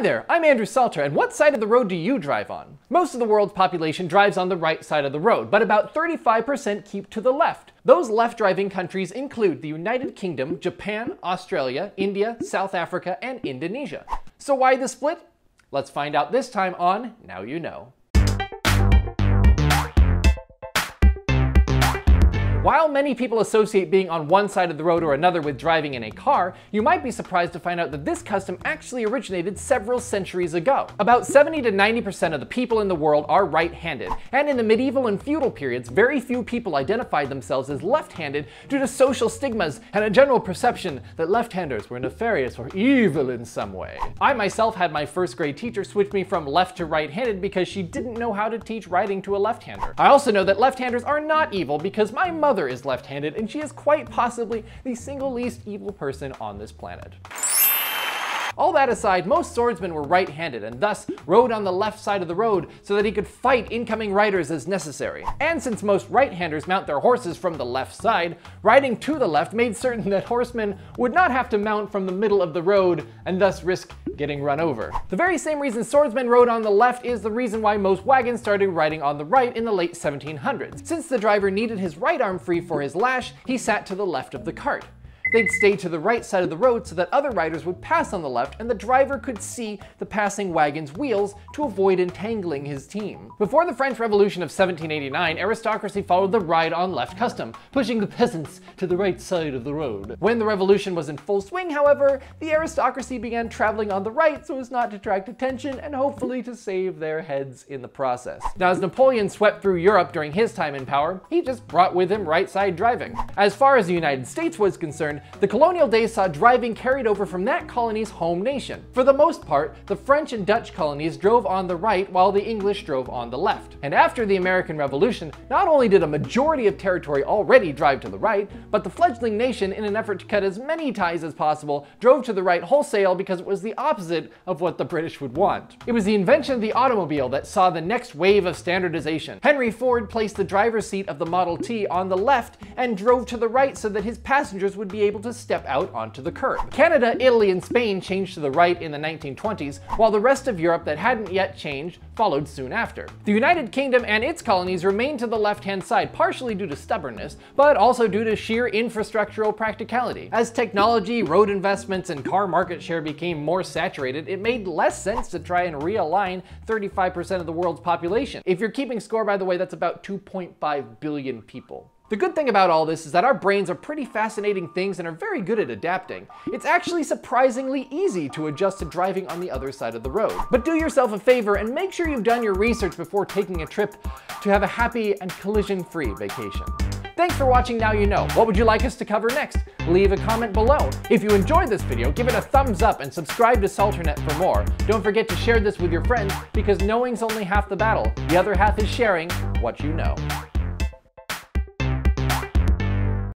there, I'm Andrew Salter, and what side of the road do you drive on? Most of the world's population drives on the right side of the road, but about 35% keep to the left. Those left-driving countries include the United Kingdom, Japan, Australia, India, South Africa, and Indonesia. So why the split? Let's find out this time on Now You Know. While many people associate being on one side of the road or another with driving in a car, you might be surprised to find out that this custom actually originated several centuries ago. About 70 to 90% of the people in the world are right-handed, and in the medieval and feudal periods, very few people identified themselves as left-handed due to social stigmas and a general perception that left-handers were nefarious or evil in some way. I myself had my first grade teacher switch me from left to right-handed because she didn't know how to teach writing to a left-hander. I also know that left-handers are not evil because my mother is left-handed, and she is quite possibly the single least evil person on this planet. All that aside, most swordsmen were right-handed and thus rode on the left side of the road so that he could fight incoming riders as necessary. And since most right-handers mount their horses from the left side, riding to the left made certain that horsemen would not have to mount from the middle of the road and thus risk getting run over. The very same reason swordsmen rode on the left is the reason why most wagons started riding on the right in the late 1700s. Since the driver needed his right arm free for his lash, he sat to the left of the cart. They'd stay to the right side of the road so that other riders would pass on the left and the driver could see the passing wagon's wheels to avoid entangling his team. Before the French Revolution of 1789, aristocracy followed the ride on left custom, pushing the peasants to the right side of the road. When the revolution was in full swing, however, the aristocracy began traveling on the right so as not to attract attention and hopefully to save their heads in the process. Now, as Napoleon swept through Europe during his time in power, he just brought with him right side driving. As far as the United States was concerned, the colonial days saw driving carried over from that colony's home nation. For the most part, the French and Dutch colonies drove on the right while the English drove on the left. And after the American Revolution, not only did a majority of territory already drive to the right, but the fledgling nation, in an effort to cut as many ties as possible, drove to the right wholesale because it was the opposite of what the British would want. It was the invention of the automobile that saw the next wave of standardization. Henry Ford placed the driver's seat of the Model T on the left and drove to the right so that his passengers would be able to step out onto the curb. Canada, Italy, and Spain changed to the right in the 1920s, while the rest of Europe that hadn't yet changed followed soon after. The United Kingdom and its colonies remained to the left-hand side, partially due to stubbornness, but also due to sheer infrastructural practicality. As technology, road investments, and car market share became more saturated, it made less sense to try and realign 35% of the world's population. If you're keeping score, by the way, that's about 2.5 billion people. The good thing about all this is that our brains are pretty fascinating things and are very good at adapting. It's actually surprisingly easy to adjust to driving on the other side of the road. But do yourself a favor and make sure you've done your research before taking a trip to have a happy and collision-free vacation. Thanks for watching Now You Know. What would you like us to cover next? Leave a comment below. If you enjoyed this video, give it a thumbs up and subscribe to SalterNet for more. Don't forget to share this with your friends because knowing's only half the battle. The other half is sharing what you know.